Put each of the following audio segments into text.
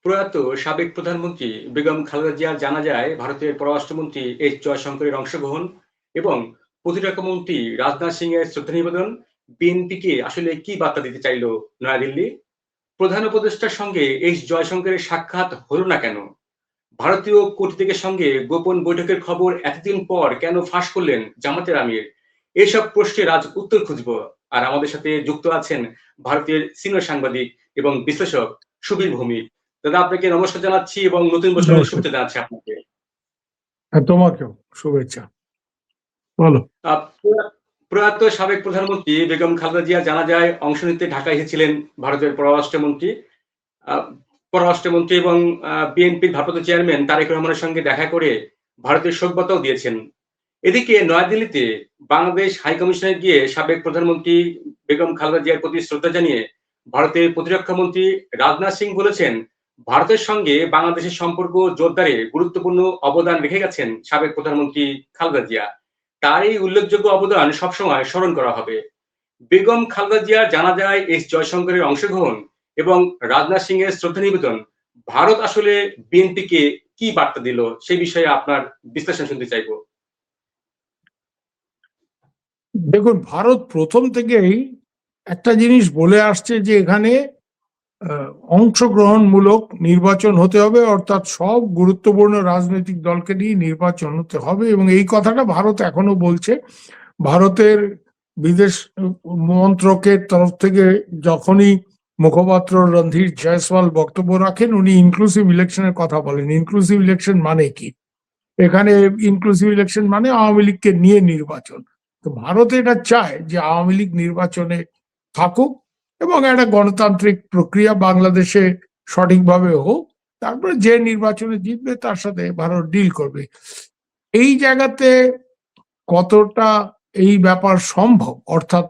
প্রয়াত সাবেক প্রধানমন্ত্রী বেগম খালেদা জিয়ার জানাজায় ভারতের পররাষ্ট্রমন্ত্রী এস জয়শঙ্করের অংশগ্রহণ এবং প্রতিরক্ষা মন্ত্রী রাজনাথ সিং এর শ্রদ্ধা নিবেদন বিএনপিকে আসলে কি বার্তা দিতে চাইল নয়াদিল্লি? প্রধান উপদেষ্টার সঙ্গে এস জয়শঙ্করের সাক্ষাৎ হলো না কেন? ভারতীয় কূটনীতিকের সঙ্গে গোপন বৈঠকের খবর এতদিন পর কেন ফাঁস করলেন জামাতের আমির? এসব প্রশ্নের আজ উত্তর খুঁজব। আর আমাদের সাথে যুক্ত আছেন ভারতের সিনিয়র সাংবাদিক এবং বিশ্লেষক সুবীর ভৌমিক। দাদা, আপনাকে নমস্কার জানাচ্ছি এবং নতুন বছরের নমস্কার। শুভেচ্ছা জানাচ্ছি আপনাকে। তোমাকেও শুভেচ্ছা। বলো। প্রয়াত সাবেক প্রধানমন্ত্রী বেগম খালেদা জিয়া জানাজায় অংশ নিতে ঢাকায় এসেছিলেন ভারতের পররাষ্ট্রমন্ত্রী আহ, পররাষ্ট্রমন্ত্রী এবং বিএনপির ভারপ্রাপ্ত চেয়ারম্যান তারেক রহমানের সঙ্গে দেখা করে ভারতের শোকবার্তাও দিয়েছেন। এদিকে নয়াদিল্লিতে বাংলাদেশ হাইকমিশনে গিয়ে সাবেক প্রধানমন্ত্রী বেগম খালেদা জিয়ার প্রতি শ্রদ্ধা জানিয়ে ভারতের প্রতিরক্ষা মন্ত্রী রাজনাথ সিং বলেছেন, ভারতের সঙ্গে বাংলাদেশের সম্পর্ক জোরদারে গুরুত্বপূর্ণ অবদান রেখে গেছেন সাবেক প্রধানমন্ত্রী খালেদা জিয়া। তার এই উল্লেখযোগ্য অবদান সবসময় স্মরণ করা হবে। বেগম খালেদা জিয়ার জানাজায় এস জয়শঙ্করের অংশগ্রহণ এবং রাজনাথ সিং এর শ্রদ্ধা নিবেদন ভারত আসলে বিএনপিকে কি বার্তা দিল, সেই বিষয়ে আপনার বিশ্লেষণ শুনতে চাইবো। দেখুন, ভারত প্রথম থেকেই একটা জিনিস বলে আসছে যে এখানে অংশগ্রহণমূলক নির্বাচন হতে হবে, অর্থাৎ সব গুরুত্বপূর্ণ রাজনৈতিক দলকে নিয়ে নির্বাচন হতে হবে, এবং এই কথাটা ভারত এখনো বলছে। ভারতের বিদেশ মন্ত্রকের তরফ থেকে যখনই মুখপাত্র রণধীর জয়সওয়াল বক্তব্য রাখেন, উনি ইনক্লুসিভ ইলেকশনের কথা বলেন। ইনক্লুসিভ ইলেকশন মানে কি? এখানে ইনক্লুসিভ ইলেকশন মানে আওয়ামী লীগকে নিয়ে নির্বাচন। তো ভারত এটা চায় যে আওয়ামী লীগ নির্বাচনে থাকুক এবং একটা গণতান্ত্রিক প্রক্রিয়া বাংলাদেশে সঠিকভাবে হোক, তারপরে যে নির্বাচনে জিতবে তার সাথে ভারত ডিল করবে। এই জায়গাতে কতটা এই ব্যাপার সম্ভব, অর্থাৎ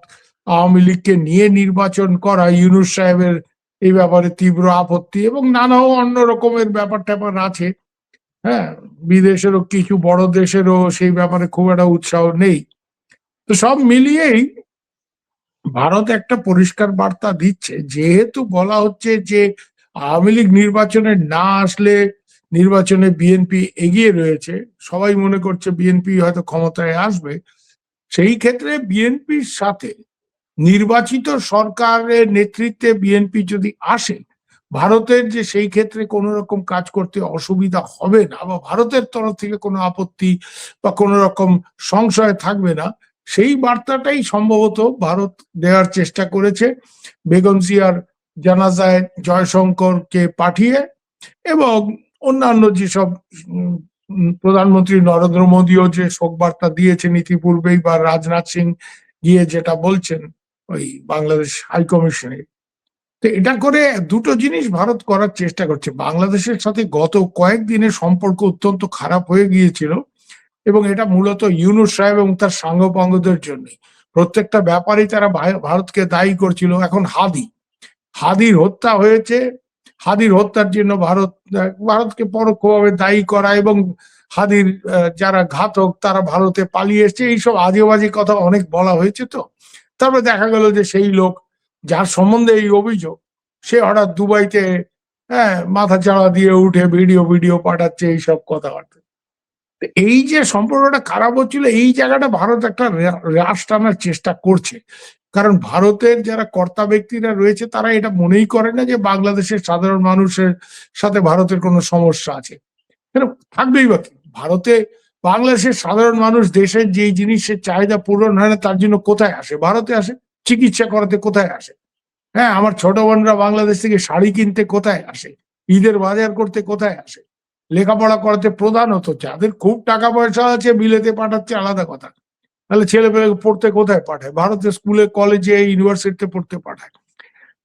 আওয়ামী লীগকে নিয়ে নির্বাচন করা, ইউনূস সাহেবের এই ব্যাপারে তীব্র আপত্তি এবং নানা অন্য রকমের ব্যাপার ট্যাপার আছে। হ্যাঁ, বিদেশেরও কিছু বড় দেশেরও সেই ব্যাপারে খুব একটা উৎসাহ নেই। তো সব মিলিয়েই ভারত একটা পরিষ্কার বার্তা দিচ্ছে, যেহেতু বলা হচ্ছে যে আওয়ামী লীগ নির্বাচনে না আসলে নির্বাচনে বিএনপি এগিয়ে রয়েছে, সবাই মনে করছে বিএনপি হয়তো ক্ষমতায় আসবে। সেই ক্ষেত্রে বিএনপির সাথে নির্বাচিত সরকারের নেতৃত্বে বিএনপি যদি আসে, ভারতের যে সেই ক্ষেত্রে কোনো রকম কাজ করতে অসুবিধা হবে না, বা ভারতের তরফ থেকে কোনো আপত্তি বা কোনো রকম সংশয় থাকবে না, সেই বার্তাটাই সম্ভবত ভারত দেওয়ার চেষ্টা করেছে বেগম জিয়ার জানাজায় জয়শঙ্করকে পাঠিয়ে। এবং অন্যান্য যেসব প্রধানমন্ত্রী নরেন্দ্র মোদীও যে শোক বার্তা দিয়েছেন ইতিপূর্বেই, বা রাজনাথ সিং গিয়ে যেটা বলছেন ওই বাংলাদেশ হাইকমিশনে। তো এটা করে দুটো জিনিস ভারত করার চেষ্টা করছে। বাংলাদেশের সাথে গত কয়েকদিনের সম্পর্ক অত্যন্ত খারাপ হয়ে গিয়েছিল, এবং এটা মূলত ইউনূস সাহেব এবং তার সাঙ্গপাঙ্গদের জন্য। প্রত্যেকটা ব্যাপারেই তারা ভারতকে দায়ী করছিল। এখন হাদির হত্যা হয়েছে, হাদির হত্যার জন্য ভারতকে পরোক্ষভাবে দায়ী করা, এবং হাদির যারা ঘাতক তারা ভারতে পালিয়ে এসছে, এইসব আজে বাজে কথা অনেক বলা হয়েছে। তো তারপরে দেখা গেল যে সেই লোক যার সম্বন্ধে এই অভিযোগ, সে হঠাৎ দুবাইতে মাথা চাড়া দিয়ে উঠে ভিডিও পাঠাচ্ছে, এইসব কথাবার্তা। এই যে সম্পর্কটা খারাপ হচ্ছিল, এই জায়গাটা ভারত একটা রাশ টানার চেষ্টা করছে। কারণ ভারতের যারা কর্তা ব্যক্তিরা রয়েছে তারা এটা মনেই করে না যে বাংলাদেশের সাধারণ মানুষের সাথে ভারতের কোনো সমস্যা আছে। থাকবেই বা কি, ভারতে বাংলাদেশের সাধারণ মানুষ দেশের যেই জিনিসের চাহিদা পূরণ হয় না তার জন্য কোথায় আসে? ভারতে আসে। চিকিৎসা করাতে কোথায় আসে? হ্যাঁ, আমার ছোট বোনরা বাংলাদেশ থেকে শাড়ি কিনতে কোথায় আসে? ঈদের বাজার করতে কোথায় আসে? লেখাপড়া করাতে প্রধানত যাদের খুব টাকা পয়সা আছে বিলেতে পাঠাচ্ছে, আলাদা কথা। তাহলে ছেলে পেলে পড়তে কোথায় পাঠায়? ভারতের স্কুলে, কলেজে, ইউনিভার্সিটিতে পড়তে পাঠায়।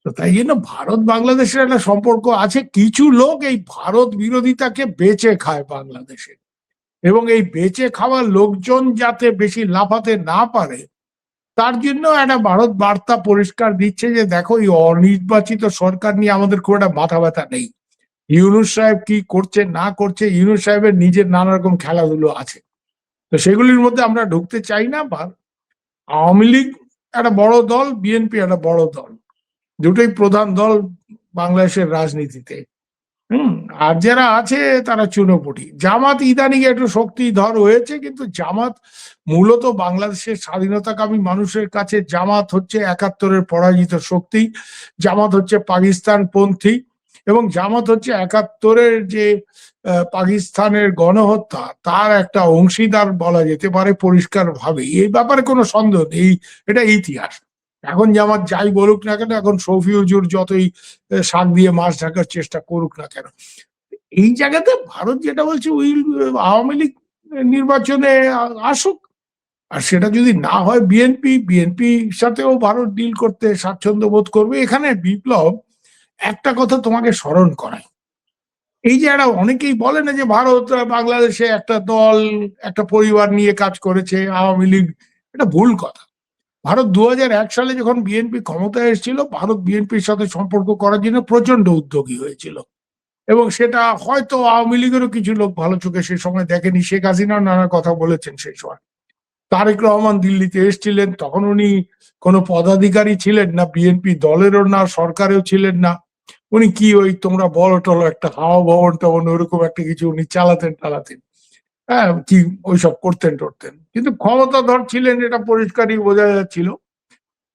তো তাই জন্য ভারত বাংলাদেশের একটা সম্পর্ক আছে। কিছু লোক এই ভারত বিরোধিতাকে বেচে খায় বাংলাদেশে, এবং এই বেচে খাওয়ার লোকজন যাতে বেশি লাফাতে না পারে তার জন্য একটা ভারত বার্তা পরিষ্কার দিচ্ছে যে দেখো, এই অনির্বাচিত সরকার নিয়ে আমাদের খুব একটা মাথা ব্যথা নেই। ইউনূস সাহেব কি করছে না করছে, ইউনূস সাহেবের নিজের নানা রকম খেলাধুলো আছে, তো সেগুলির মধ্যে আমরা ঢুকতে চাই না। আওয়ামী লীগ একটা বড় দল, বিএনপি একটা বড় দল, দুটোই প্রধান দল বাংলাদেশের রাজনীতিতে। হুম। আর যারা আছে তারা চুনোপুটি। জামাত ইদানিং একটু শক্তিধর হয়েছে, কিন্তু জামাত মূলত বাংলাদেশের স্বাধীনতাকামী মানুষের কাছে জামাত হচ্ছে ৭১-এর পরাজিত শক্তি। জামাত হচ্ছে পাকিস্তানপন্থী, এবং জামাত হচ্ছে ৭১-এর যে পাকিস্তানের গণহত্যা তার একটা অংশীদার বলা যেতে পারে পরিষ্কারভাবে। এই ব্যাপারে কোনো সন্দেহ নেই, এটা ইতিহাস। এখন জামাত যাই বলুক না কেন, এখন শফি হুজুর যতই শাক দিয়ে মাছ ঢাকার চেষ্টা করুক না কেন, এই জায়গাতে ভারত যেটা বলছে উইল আওয়ামী লীগ নির্বাচনে আসুক। আর সেটা যদি না হয় বিএনপি সাথেও ভারত ডিল করতে স্বাচ্ছন্দ্য বোধ করবে। এখানে বিপ্লব একটা কথা তোমাকে স্মরণ করায়, এই যে এরা অনেকেই বলে না যে ভারত বাংলাদেশে একটা দল, একটা পরিবার নিয়ে কাজ করেছে আওয়ামী লীগ, এটা ভুল কথা। ভারত ২০০১ সালে যখন বিএনপি ক্ষমতায় এসেছিল, ভারত বিএনপির সাথে সম্পর্ক করার জন্য প্রচন্ড উদ্যোগী হয়েছিল, এবং সেটা হয়তো আওয়ামী লীগেরও কিছু লোক ভালো চোখে সে সময় দেখেনি। শেখ হাসিনাও নানা কথা বলেছেন সেই সময়। তারেক রহমান দিল্লিতে এসেছিলেন, তখন উনি কোনো পদাধিকারী ছিলেন না, বিএনপি দলেরও না, সরকারেও ছিলেন না। উনি কি ওই তোমরা বলো টলো একটা হাওয়া ভবন টবন ওরকম একটা কিছু উনি চালাতেন, হ্যাঁ, কি ওইসব করতেন টরতেন, কিন্তু ক্ষমতাধর ছিলেন এটা পরিষ্কারই বোঝা যাচ্ছিল।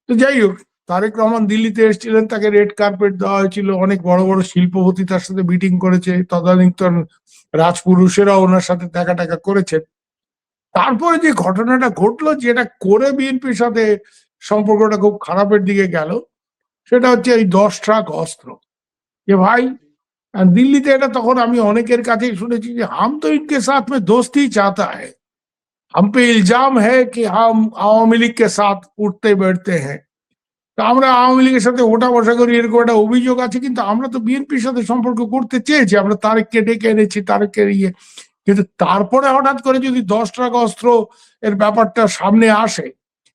তো যাই হোক, তারেক রহমান দিল্লিতে এসেছিলেন, তাকে রেড কার্পেট দেওয়া হয়েছিল, অনেক বড় বড় শিল্পপতি তার সাথে মিটিং করেছে, তদানীন্তন রাজপুরুষেরা ওনার সাথে দেখা টাকা করেছেন। তারপরে যে ঘটনাটা ঘটলো, যেটা করে বিএনপির সাথে সম্পর্কটা খুব খারাপের দিকে গেল, সেটা হচ্ছে এই 10 ট্রাক অস্ত্র। যে ভাই, আর দিল্লিতে এটা তখন আমি অনেকের কাছেই শুনেছি যে হাম তো ইনকে সাথ মে দোস্তি চাহতা হ্যায়, হাম পে ইলজাম হ্যায় কি হাম আওয়ামী লীগ কে সাথ উঠতে बैठते हैं। তা আমরা আওয়ামী লীগের সাথে ওঠা বসা করি, এরকম একটা অভিযোগ আছে, কিন্তু আমরা তো বিএনপির সাথে সম্পর্ক করতে চেয়েছি, আমরা তারেককে ডেকে এনেছি, তারেককে ইয়ে। কিন্তু তারপরে হঠাৎ করে যদি 10 ট্রাক অস্ত্র এর ব্যাপারটা সামনে আসে,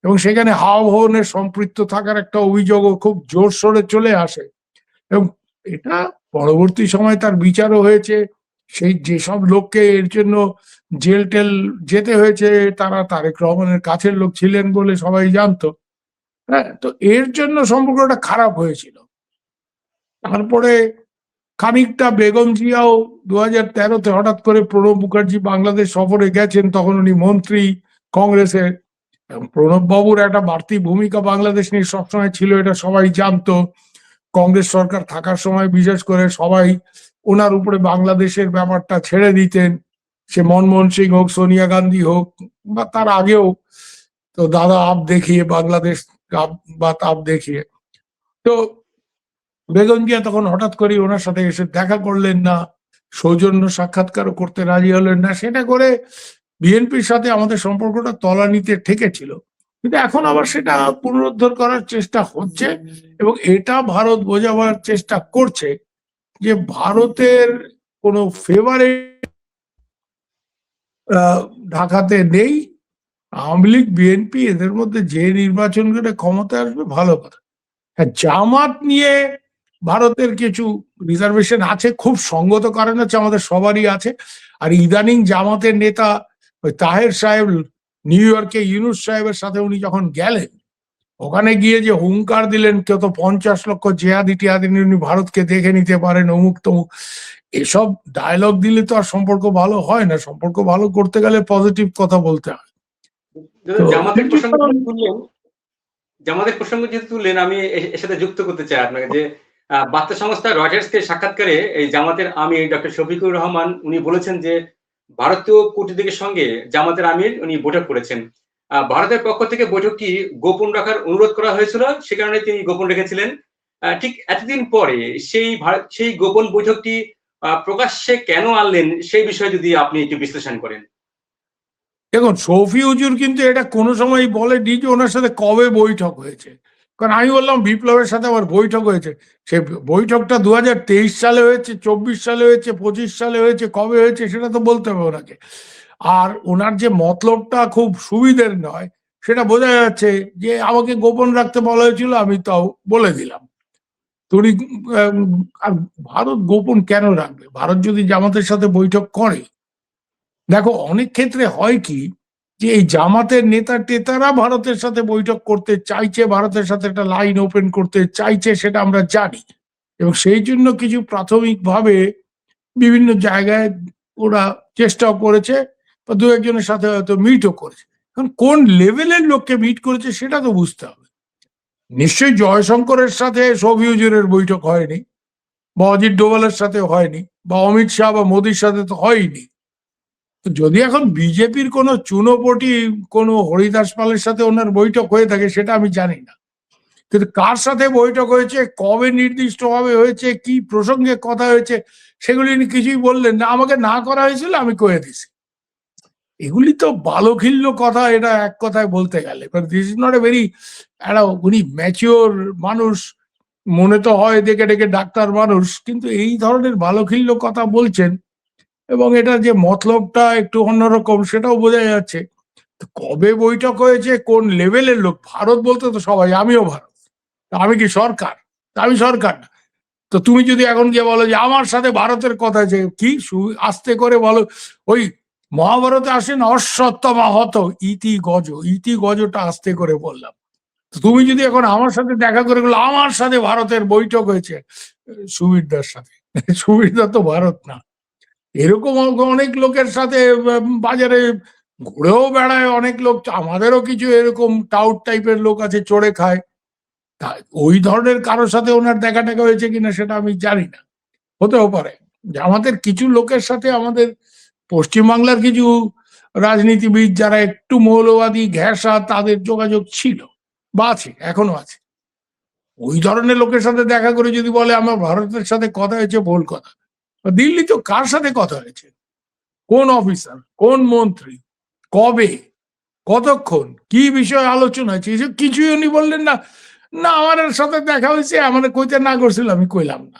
এবং সেখানে হাওয়া ভবনের সম্পৃক্ত থাকার একটা অভিযোগও খুব জোর সোরে চলে আসে, এবং এটা পরবর্তী সময় তার বিচারও হয়েছে। সেই যেসব লোককে এর জন্য জেল টেল যেতে হয়েছে, তারা তারেক রহমানের কাছের লোক ছিলেন বলে সবাই জানতো। হ্যাঁ, তো এর জন্য সম্পর্কটা খারাপ হয়েছিল। তারপরে খানিকটা বেগম জিয়াও ২০১৩-তে হঠাৎ করে প্রণব মুখার্জি বাংলাদেশ সফরে গেছেন, তখন উনি মন্ত্রী কংগ্রেসের। প্রণব বাবুর একটা বাড়তি ভূমিকা বাংলাদেশ নিয়ে সবসময় ছিল, এটা সবাই জানতো। কংগ্রেস সরকার থাকার সময় বিশেষ করে সবাই ওনার উপরে বাংলাদেশের ব্যাপারটা ছেড়ে দিতেন, সে মনমোহন সিং হোক, সোনিয়া গান্ধী হোক, বা তার আগেও। তো দাদা আপ দেখিয়ে বাংলাদেশ বাত আপ দেখিয়ে। তো বেগম জিয়া তখন হঠাৎ করে ওনার সাথে এসে দেখা করলেন না, সৌজন্য সাক্ষাৎকারও করতে রাজি হলেন না, সেটা করে বিএনপির সাথে আমাদের সম্পর্কটা তলানিতে ঠেকেছিল। কিন্তু এখন আবার সেটা পুনরুদ্ধার করার চেষ্টা হচ্ছে, এবং এটা ভারত বোঝাবার চেষ্টা করছে যে ভারতের কোনো ফেভারিট ঢাকাতে নেই। আওয়ামী লীগ বিএনপি এদের মধ্যে যে নির্বাচন করে ক্ষমতায় আসবে ভালো কথা। হ্যাঁ, জামাত নিয়ে ভারতের কিছু রিজার্ভেশন আছে, খুব সঙ্গত কারণ হচ্ছে আমাদের সবারই আছে। আর ইদানিং জামাতের নেতা ওই তাহের সাহেব নিউ ইয়র্কে ইউনুস সাহেবের সাথে উনি যখন গেলেন, ওখানে গিয়ে যে হুঙ্কার দিলেন কত 50 লক্ষ জেহাদি টিহাদি উনি ভারতকে দেখে নিতে পারেন, অমুক তমুক, এসব ডায়লগ দিলে তো আর সম্পর্ক ভালো হয় না। সম্পর্ক ভালো করতে গেলে পজিটিভ কথা বলতে হয়। তো জামাতের প্রসঙ্গ তুললেন, জামাতের প্রসঙ্গ যেহেতু তুললেন, আমি এর সাথে যুক্ত করতে চাই আপনাকে যে বার্তা সংস্থা রয়টার্সকে সাক্ষাৎকারে এই জামাতের আমির ডক্টর শফিকুর রহমান উনি বলেছেন যে ভারতীয় কূটনীতিকের সঙ্গে জামাতের আমির উনি বৈঠক করেছেন। ভারতের পক্ষ থেকে বৈঠকটি গোপন রাখার অনুরোধ করা হয়েছিল, সে কারণে তিনি গোপন রেখেছিলেন। ঠিক এতদিন পরে সেই গোপন বৈঠকটি প্রকাশ্যে কেন আনলেন, সেই বিষয়ে যদি আপনি একটু বিশ্লেষণ করেন। দেখুন, শফি হুজুর কিন্তু এটা কোনো সময় বলেনি যে ওনার সাথে কবে বৈঠক হয়েছে। কারণ আমি বললাম বিপ্লবের সাথে আমার বৈঠক হয়েছে, সে বৈঠকটা ২০২৩ সালে হয়েছে, ২৪ সালে হয়েছে, ২৫ সালে হয়েছে, কবে হয়েছে সেটা তো বলতে হবে ওনাকে। আর ওনার যে মতলবটা খুব সুবিধের নয়, সেটা বোঝা যাচ্ছে যে আমাকে গোপন রাখতে বলা হয়েছিল, আমি তাও বলে দিলাম। তুই আর ভারত গোপন কেন রাখবে? ভারত যদি জামাতের সাথে বৈঠক করে, দেখো অনেক ক্ষেত্রে হয় কি যে এই জামাতের নেতা টেতারা ভারতের সাথে বৈঠক করতে চাইছে, ভারতের সাথে একটা লাইন ওপেন করতে চাইছে, সেটা আমরা জানি। এবং সেই জন্য কিছু প্রাথমিকভাবে বিভিন্ন জায়গায় ওরা চেষ্টাও করেছে, বা দু একজনের সাথে হয়তো মিটও করেছে। এখন কোন লেভেলের লোককে মিট করেছে সেটা তো বুঝতে হবে। নিশ্চয়ই জয়শঙ্করের সাথে শফিউজুরের বৈঠক হয়নি, বা অজিত ডোভালের সাথে হয়নি, বা অমিত শাহ বা মোদির সাথে তো হয়নি। তো যদি এখন বিজেপির কোনো চুনোপটি কোনো হরিদাস পালের সাথে ওনার বৈঠক হয়ে থাকে সেটা আমি জানি না, কিন্তু কার সাথে বৈঠক হয়েছে, কবে নির্দিষ্টভাবে হয়েছে, কি প্রসঙ্গে কথা হয়েছে, সেগুলি উনি কিছুই বললেন না। আমাকে না করা হয়েছিল, আমি কয়ে দিছি। এগুলি তো বালখিল্য কথা, এটা এক কথায় বলতে গেলে। But this is not a very, একটা উনি ম্যাচিওর মানুষ, মনে তো হয় দেখে ডেকে ডাক্তার মানুষ, কিন্তু এই ধরনের বালখিল্য কথা বলছেন, এবং এটা যে মতলবটা একটু অন্যরকম সেটাও বোঝা যাচ্ছে। তো কবে বৈঠক হয়েছে, কোন লেভেলের লোক, ভারত বলতে তো সবাই, আমিও ভারত। তা আমি কি সরকার? তা আমি সরকার না। তো তুমি যদি এখন গিয়ে বলো যে আমার সাথে ভারতের কথা আছে, কি আস্তে করে বলো। ওই মহাভারতে আসেন অশ্বত্থমা হত ইতি গজ, ইতি গজটা আস্তে করে বললাম। তো তুমি যদি এখন আমার সাথে দেখা করে বলো আমার সাথে ভারতের বৈঠক হয়েছে, সুবিরদার সাথে, সুবিরদা তো ভারত না। এরকম অনেক লোকের সাথে বাজারে ঘুরেও বেড়ায় অনেক লোক, আমাদেরও কিছু এরকম টাউট টাইপের লোক আছে, চড়ে খায়। তা ওই ধরনের কারোর সাথে ওনার দেখা টাকা হয়েছে কিনা সেটা আমি জানি না। হতেও পারে যে আমাদের কিছু লোকের সাথে, আমাদের পশ্চিমবাংলার কিছু রাজনীতিবিদ যারা একটু মৌলবাদী ঘেঁষা, তাদের যোগাযোগ ছিল বা আছে, এখনো আছে। ওই ধরনের লোকের সাথে দেখা করে যদি বলে আমার ভারতের সাথে কথা হয়েছে, ভুল কথা। দিল্লি তো কার সাথে কথা হয়েছে, কোন অফিসার, কোন মন্ত্রী, কবে, কতক্ষণ, কি বিষয়ে আলোচনা হয়েছে, এসব কিছুই উনি বললেন না। না আমার সাথে দেখা হয়েছে, আমাদের কইতে না করছিল, আমি কইলাম না।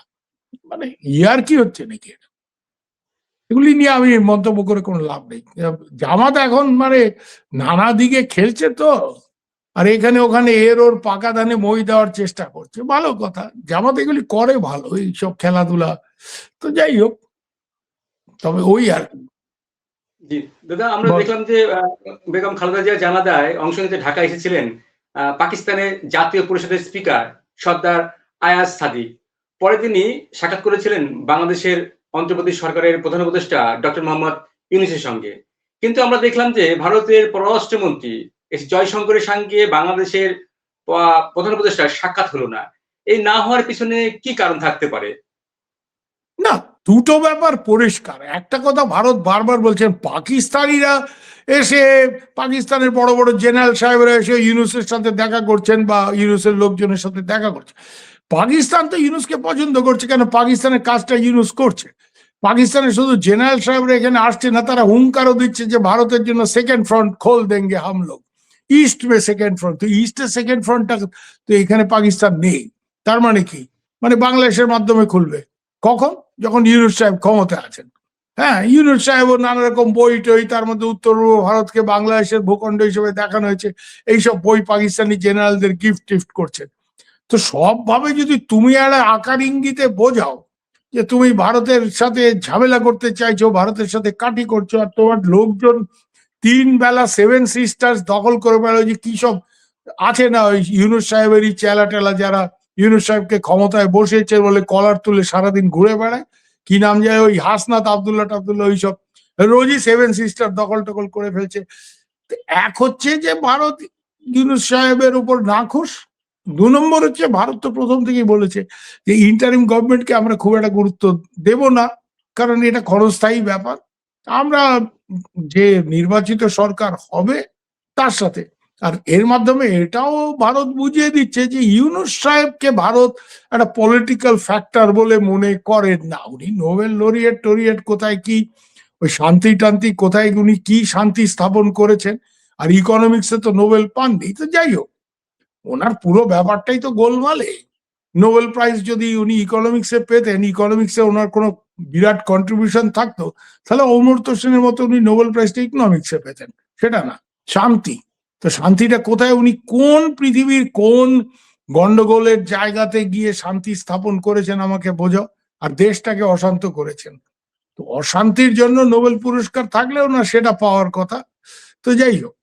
মানে ইয়ার কি হচ্ছে নাকি? এগুলি নিয়ে আমি মন্তব্য করে কোনো লাভ নেই। জামাত এখন মানে নানা দিকে খেলছে তো, আর এখানে ওখানে এর ওর পাকা ধানে মই দেওয়ার চেষ্টা করছে, ভালো কথা। জামাত এগুলি করে ভালো, এইসব খেলাধুলা। তো যাই হোক, তবে ওই আর কি। জি, দাদা আমরা বল। দেখলাম যে বেগম খালেদা জিয়া জানাজায় অংশ নিতে ঢাকা এসেছিলেন পাকিস্তানের জাতীয় পরিষদের স্পিকার সর্দার আয়াজ সাদিক। পরে তিনি সাক্ষাৎ করেছিলেন বাংলাদেশের অন্তর্বর্তী সরকারের প্রধান উপদেষ্টা ডক্টর মোহাম্মদ ইউনূসের সঙ্গে। কিন্তু আমরা দেখলাম যে ভারতের পররাষ্ট্রমন্ত্রী এস জয়শঙ্করের সঙ্গে বাংলাদেশের প্রধান উপদেষ্টার সাক্ষাৎ হলো না। এই না হওয়ার পিছনে কি কারণ থাকতে পারে? না, দুটো ব্যাপার পরিষ্কার। একটা কথা ভারত বারবার বলছেন, পাকিস্তানিরা এসে, পাকিস্তানের বড় বড় জেনারেল সাহেবরা এসে ইউনূসের সাথে দেখা করছেন, বা ইউনূসের লোকজনের সাথে দেখা করছে। পাকিস্তান তো ইউনূসকে পছন্দ করছে, কেন? পাকিস্তানের কাজটা ইউনূস করছে। পাকিস্তানের শুধু জেনারেল সাহেবরা এখানে আসছে না, তারা হুঙ্কারও দিচ্ছে যে ভারতের জন্য সেকেন্ড ফ্রন্ট খোল দেঙ্গে হাম লোগ, ইস্ট মে সেকেন্ড ফ্রন্ট। তো ইস্টের সেকেন্ড ফ্রন্টটা তো এখানে পাকিস্তান নেই। তার মানে কি? মানে বাংলাদেশের মাধ্যমে খুলবে কখন? যখন ইউনূস সাহেব ক্ষমতায় আছেন। হ্যাঁ, ইউনূস সাহেবও নানা রকম বই টই, তার মধ্যে উত্তর পূর্ব ভারতকে বাংলাদেশের ভূখণ্ড হিসেবে দেখানো হয়েছে, এইসব বই পাকিস্তানি জেনারেলদের গিফট টিফট করছেন। তো সবভাবে যদি তুমি একটা আকার ইঙ্গিতে বোঝাও যে তুমি ভারতের সাথে ঝামেলা করতে চাইছো, ভারতের সাথে কাটি করছো, আর তোমার লোকজন 3 বেলা 7 সিস্টার্স দখল করে বেড়ায়, যে কি সব আছে না ওই ইউনূস সাহেবেরই চেলা টেলা, যারা ইউনূস সাহেবকে ক্ষমতায় বসেছে বলে কলার তুলে সারাদিন ঘুরে বেড়ায়, কি নাম যায় ওই হাসনাত আবদুল্লাহ টাবদুল্লাহ, ওইসব রোজই 7 সিস্টার দখল টকল করে ফেলছে। এক হচ্ছে যে ভারত ইউনূস সাহেবের উপর নাখুশ। 2 নম্বর হচ্ছে ভারত তো প্রথম থেকেই বলেছে যে ইন্টারিম গভর্নমেন্টকে আমরা খুব একটা গুরুত্ব দেব না, কারণ এটা ক্ষণস্থায়ী ব্যাপার। আমরা যে নির্বাচিত সরকার হবে তার সাথে, আর এর মাধ্যমে এটাও ভারত বুঝিয়ে দিচ্ছে যে ইউনূস সাহেবকে ভারত একটা পলিটিক্যাল ফ্যাক্টর বলে মনে করেন না। উনি নোবেল লরিয়েট টরিয়েট কোথায় কি, ওই শান্তি টান্তি কোথায়, উনি কি শান্তি স্থাপন করেছেন, আর ইকোনমিক্সে তো নোবেল পাননি। তো যাই হোক, ওনার পুরো ব্যাপারটাই তো গোলমালে। নোবেল প্রাইজ যদি উনি ইকোনমিক্সে পেতেন, ইকোনমিক্সে ওনার কোনো বিরাট কন্ট্রিবিউশন থাকতো, তাহলে অমর্ত্য সেনের মতো উনি নোবেল প্রাইজটা ইকোনমিক্সে পেতেন। সেটা না, শান্তি। তো শান্তিটা কোথায়, উনি কোন পৃথিবীর কোন গন্ডগোলের জায়গাতে গিয়ে শান্তি স্থাপন করেছেন আমাকে বোঝাও, আর দেশটাকে অশান্ত করেছেন। তো অশান্তির জন্য নোবেল পুরস্কার থাকলেও না সেটা পাওয়ার কথা। তো যাই হোক,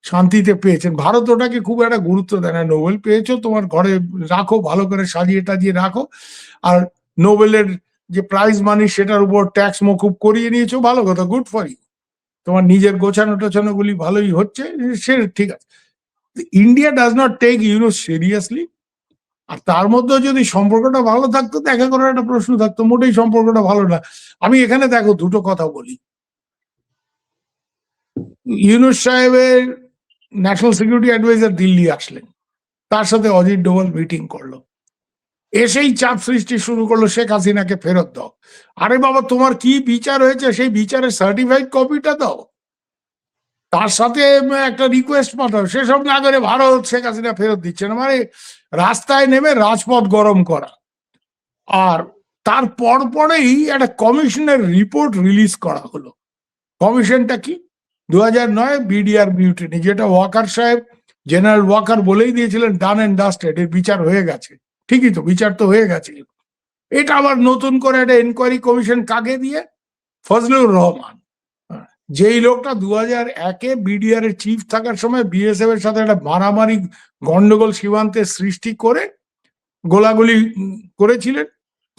শান্তিতে পেয়েছেন। ভারত ওটাকে খুব একটা গুরুত্ব দেয় না। নোবেল পেয়েছো, তোমার ঘরে রাখো, ভালো করে সাজিয়ে টাজিয়ে রাখো। আর নোবেলের যে প্রাইজ মানি সেটার উপর ট্যাক্স মকুব করিয়ে নিয়েছো, ভালো কথা, গুড ফর ইউ। তোমার নিজের গোছানো টোছানো গুলি ভালোই হচ্ছে, সে ঠিক আছে। India does not take Euro seriously. আর তার মধ্যে যদি সম্পর্কটা ভালো থাকতো, দেখা করার একটা প্রশ্ন থাকতো, মোটেই সম্পর্কটা ভালো না। আমি এখানে দেখো দুটো কথা বলি। ইউনূস সাহেবের ন্যাশনাল সিকিউরিটি অ্যাডভাইজার দিল্লি আসলেন, তার সাথে অজিত ডোভাল মিটিং করলো, এসেই চাপ সৃষ্টি শুরু করলো শেখ হাসিনাকে ফেরত দাও। আরে বাবা, তোমার কি বিচার হয়েছে সেই বিচারের সার্টিফাইড কপিটা দাও, তার সাথে একটা রিকোয়েস্ট পাঠাও। সেসব না করে ভারত শেখ হাসিনা ফেরত দিচ্ছে না, মানে রাস্তায় নেমে রাজপথ গরম করা। আর তার পরেই একটা কমিশনের রিপোর্ট রিলিজ করা হলো। কমিশনটা কি? 2009 বিডিআর মিউটিনি, যেটা ওয়াকার সাহেব, জেনারেল ওয়াকার বলেই দিয়েছিলেন ডান অ্যান্ড ডাস্টেড, এর বিচার হয়ে গেছে। ঠিকই তো, বিচার তো হয়ে গেছে। এটা আবার নতুন করে একটা এনকোয়ারি কমিশন কাকে দিয়ে? ফজলুর রহমান, যেই লোকটা 2001-এ বিডিআর এর চিফ থাকার সময় বিএসএফ এর সাথে একটা মারামারি গন্ডগোল সীমান্তে সৃষ্টি করে গোলাগুলি করেছিলেন,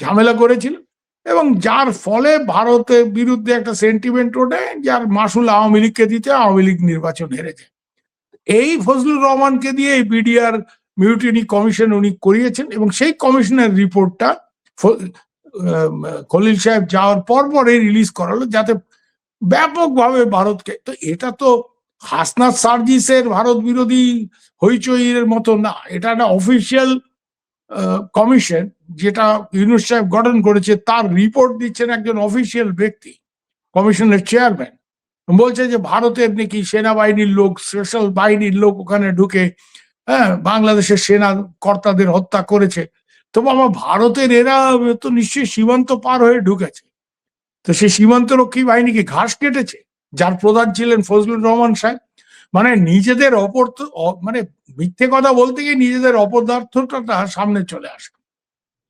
ঝামেলা করেছিলেন, এবং যার ফলে ভারতের বিরুদ্ধে একটা সেন্টিমেন্ট ওঠে, যার মাসুল আওয়ামী লীগকে দিতে আওয়ামী লীগ নির্বাচন হেরেছে। এই ফজলুর রহমানকে দিয়ে এই বিডিআর মিউটিনি কমিশন উনি করিয়েছেন, এবং সেই কমিশনের রিপোর্টটা খলিল সাহেব যাওয়ার পরে রিলিজ করালো, যাতে ব্যাপকভাবে ভারতকে, তো এটা তো হাসনাত সার্জিসের ভারত বিরোধী হইচইয়ের মতো না, এটা একটা অফিসিয়াল কমিশন যেটা ইউনূস সাহেব গঠন করেছে, তার রিপোর্ট দিচ্ছেন একজন অফিসিয়াল ব্যক্তি, কমিশনের চেয়ারম্যান, বলছে যে ভারতের নাকি সেনাবাহিনীর লোক, স্পেশাল বাহিনীর লোক ওখানে ঢুকে বাংলাদেশের সেনা কর্তাদের হত্যা করেছে। তো বাবা, ভারতের এরা তো নিশ্চয়ই সীমান্ত পার হয়ে ঢুকেছে, তো সেই সীমান্ত রক্ষী বাহিনীকে ঘাস কেটেছে, যার প্রধান ছিলেন ফজলুর রহমান সাহেব। মানে নিজেদের মানে মিথ্যে কথা বলতে গিয়ে নিজেদের অপদার্থটা সামনে চলে আসে।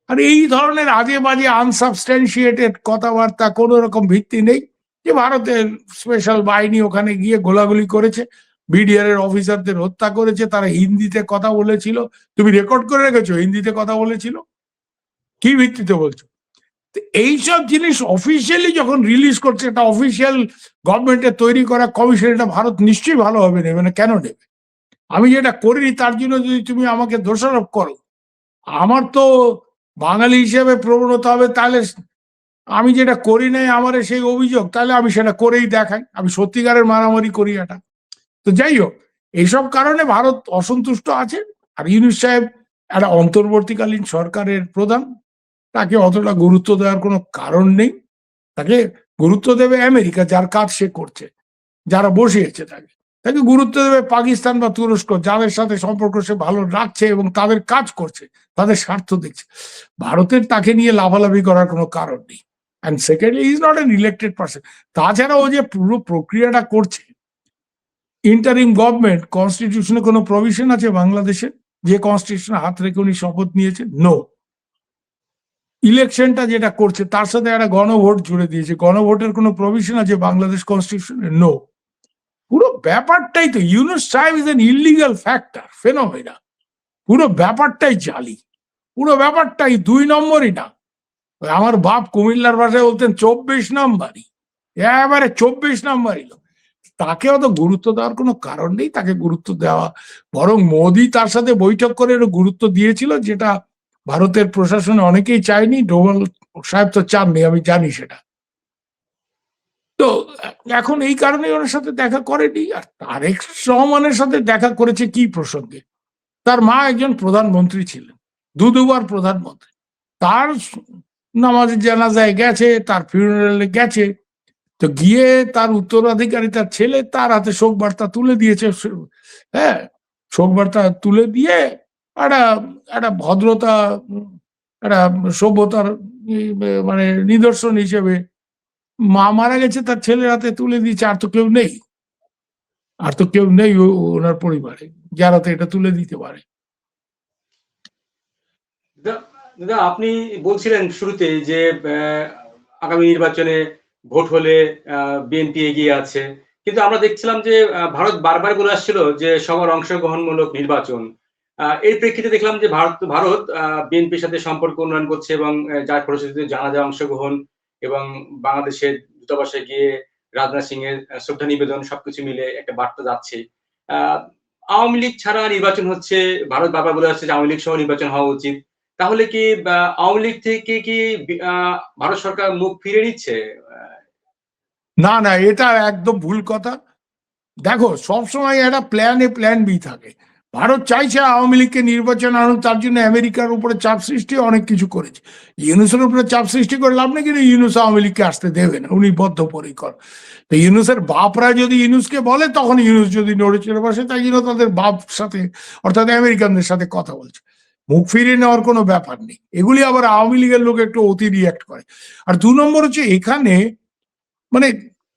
আর এই ধরনের আজে বাজে আনসাবস্ট্যান্সিয়েটেড কথাবার্তা, কোনো রকম ভিত্তি নেই, যে ভারতের স্পেশাল বাহিনী ওখানে গিয়ে গোলাগুলি করেছে, বিডিআর এর অফিসারদের হত্যা করেছে, তারা হিন্দিতে কথা বলেছিল। তুমি রেকর্ড করে রেখেছো হিন্দিতে কথা বলেছিল? কি ভিত্তিতে বলছো? এইসব জিনিস অফিসিয়ালি যখন রিলিজ করছে, একটা অফিসিয়াল গভর্নমেন্টের তৈরি করা কমিশন, এটা ভারত নিশ্চয়ই ভালোভাবে নেবে না, কেন নেবে? আমি যেটা করিনি তার জন্য যদি তুমি আমাকে দোষারোপ করো, আমার তো বাঙালি হিসেবে প্রবণতা হবে, তাহলে আমি যেটা করি নাই আমার সেই অভিযোগ, তাহলে আমি সেটা করেই দেখাই, আমি সত্যিকারের মারামারি করি এটা। তো যাই হোক, এইসব কারণে ভারত অসন্তুষ্ট আছে। আর ইউনূস সাহেব একটা অন্তর্বর্তীকালীন সরকারের প্রধান, তাকে অতটা গুরুত্ব দেওয়ার কোনো কারণ নেই। তাকে গুরুত্ব দেবে আমেরিকা, যার কাজ সে করছে, যারা বসিয়েছে তাকে। তাকে গুরুত্ব দেবে পাকিস্তান বা তুরস্ক, যাদের সাথে সম্পর্ক সে ভালো রাখছে এবং তাদের কাজ করছে, তাদের স্বার্থ দেখছে। ভারতের তাকে নিয়ে লাভালাভি করার কোনো কারণ নেই। And secondly, is not an elected person. তাছাড়া ও যে পুরো প্রক্রিয়াটা করছে, ইন্টারিম গভর্নমেন্ট, কনস্টিটিউশনে কোনো প্রভিশন আছে বাংলাদেশে যে কনস্টিটিউশনে হাত রেখে উনি শপথ নিয়েছেন? নো। ইলেকশনটা যেটা করছে তার সাথে একটা গণভোট জুড়ে দিয়েছে, গণভোটের কোনো প্রভিশন আছে বাংলাদেশ কনস্টিটিউশনে? নো। পুরো ব্যাপারটাই তো, ইউনূস সাহেব is an illegal factor, phenomena. পুরো ব্যাপারটাই জালি, পুরো ব্যাপারটাই 2 নম্বরই না। আমার বাপ কুমিল্লার ভাষায় বলতেন 24 নম্বরই, এবারে 24 নম্বরই লোক। তাকে অত গুরুত্ব দেওয়ার কোনো কারণ নেই, তাকে গুরুত্ব দেওয়া, বরং মোদি তার সাথে বৈঠক করে গুরুত্ব দিয়েছিল, যেটা ভারতের প্রশাসনে অনেকেই চায়নি। ডোভাল সাহেব তো চাননি, আমি জানি সেটা। তো এখন এই কারণে ওনার সাথে দেখা করেনি। আর তারেক রহমানের সাথে দেখা করেছে কি প্রসঙ্গে? তার মা একজন প্রধানমন্ত্রী ছিলেন, দুবার প্রধানমন্ত্রী, তার নামাজের জানাজায় গেছে, তার ফিউনারেলে গেছে, তো গিয়ে তার উত্তরাধিকারী তার ছেলে তার হাতে শোক বার্তা তুলে দিয়েছে। হ্যাঁ, শোক বার্তা তুলে দিয়ে একটা একটা ভদ্রতা, একটা সভ্যতার মানে নিদর্শন হিসেবে মা মারা গেছে, তার ছেলের হাতে তুলে দিয়েছে। আর তো কেউ নেই, আর তো কেউ নেই ওনার পরিবারে যারা তো এটা তুলে দিতে পারে। দাদা, আপনি বলছিলেন শুরুতে যে আগামী নির্বাচনে ভোট হলে বিএনপি এগিয়ে আছে, কিন্তু আমরা দেখছিলাম যে ভারত বারবার বলে আসছিল যে সবার অংশগ্রহণমূলক নির্বাচন। এর প্রেক্ষিতে দেখলাম যে ভারত বিএনপির সাথে সম্পর্ক উন্নয়ন করছে এবং যার ফলশ্রুতিতে জানাজা অংশগ্রহণ এবং বাংলাদেশের দূতাবাসে গিয়ে রাজনাথ সিং এর শ্রদ্ধা নিবেদন সবকিছু মিলে একটা বার্তা যাচ্ছে। আওয়ামী লীগ ছাড়া নির্বাচন হচ্ছে, ভারত বারবার বলে আসছে যে আওয়ামী লীগ সহ নির্বাচন হওয়া উচিত। তাহলে কি আওয়ামী লীগ থেকে কি ভারত সরকার মুখ ফিরে নিচ্ছে? না না, এটা একদম ভুল কথা। দেখো, সবসময় একটা প্ল্যান এ প্ল্যান বি থাকে। ভারত চাইছে আওয়ামী লীগকে নির্বাচন আনুন, তার জন্য আমেরিকার উপরে চাপ সৃষ্টি অনেক কিছু করেছে। ইউনুসের উপরে চাপ সৃষ্টি করে লাভ নেই, কিন্তু ইউনুস আওয়ামী লীগকে আসতে দেবে না, উনি বদ্ধপরিকর। তো ইউনুসের বাপরা যদি ইউনুসকে বলে, তখন ইউনুস যদি নড়ে চড়ে বসে, তাই জন্য তাদের বাপ সাথে অর্থাৎ আমেরিকানদের সাথে কথা বলছে। মুখ ফিরিয়ে নেওয়ার কোনো ব্যাপার নেই। এগুলি আবার আওয়ামী লীগের লোক একটু অতি রিয়াক্ট করে। আর 2 নম্বর হচ্ছে, এখানে মানে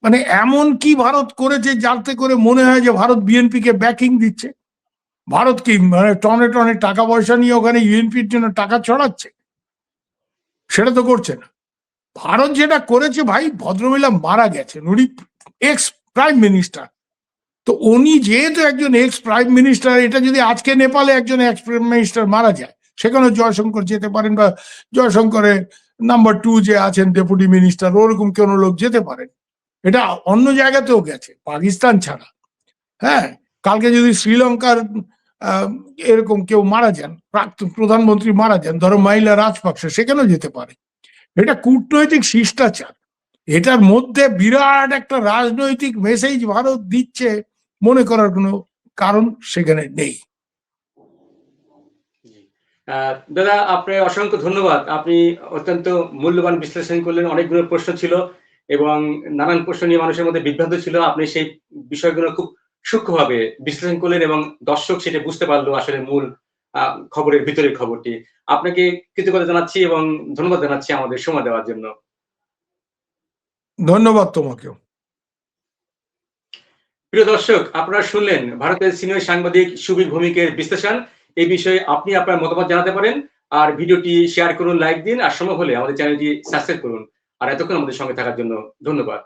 মানে এমন কি ভারত করেছে যাতে করে মনে হয় যে ভারত বিএনপি কে ব্যাকিং দিচ্ছে? ভারত কি মানে টনে টনে টাকা পয়সা নিয়ে ওখানে ইউএনপির জন্য টাকা ছড়াচ্ছে? সেটা তো করছে না। ভারত যেটা করেছে, ভাই, ভদ্রমহিলা মারা গেছেন, উনি এক্স প্রাইম মিনিস্টার। তো উনি যেহেতু একজন এক্স প্রাইম মিনিস্টার, এটা যদি আজকে নেপালে একজন এক্স প্রাইম মিনিস্টার মারা যায়, সেখানে জয়শঙ্কর যেতে পারেন, বা জয়শঙ্করের নাম্বার 2 যে আছেন ডেপুটি মিনিস্টার, ওরকম কোনো লোক যেতে পারেন। এটা অন্য জায়গাতেও গেছে, পাকিস্তান ছাড়া। হ্যাঁ, কালকে যদি শ্রীলঙ্কার এরকম কেউ মারা যান, প্রাক্তন প্রধানমন্ত্রী মারা যান, ধরো মাইলা রাজপক্ষ, সেখানেও যেতে পারে। এটা কূটনৈতিক শিষ্টাচার। এটার মধ্যে বিরাট একটা রাজনৈতিক মেসেজ ভারত দিচ্ছে মনে করার কোনো কারণ সেখানে নেই। দাদা, আপনার অসংখ্য ধন্যবাদ। আপনি অত্যন্ত মূল্যবান বিশ্লেষণ করলেন। অনেকগুলো প্রশ্ন ছিল এবং নানান প্রশ্ন নিয়ে মানুষের মধ্যে বিভ্রান্ত ছিল। আপনি সেই বিষয়গুলো খুব সূক্ষ্মভাবে বিশ্লেষণ করলেন এবং দর্শক সেটা বুঝতে পারলো আসলে মূল খবরের ভিতরের খবরটি। আপনাকে কৃতজ্ঞতা জানাচ্ছি এবং ধন্যবাদ জানাচ্ছি আমাদের সময় দেওয়ার জন্য। ধন্যবাদ তোমাকেও। প্রিয় দর্শক, আপনারা শুনলেন ভারতের সিনিয়র সাংবাদিক সুবীর ভৌমিকের বিশ্লেষণ। এই বিষয়ে আপনি আপনার মতামত জানাতে পারেন। আর ভিডিওটি শেয়ার করুন, লাইক দিন, আর সময় হলে আমাদের চ্যানেলটি সাবস্ক্রাইব করুন। আর এতক্ষণ আমাদের সঙ্গে থাকার জন্য ধন্যবাদ।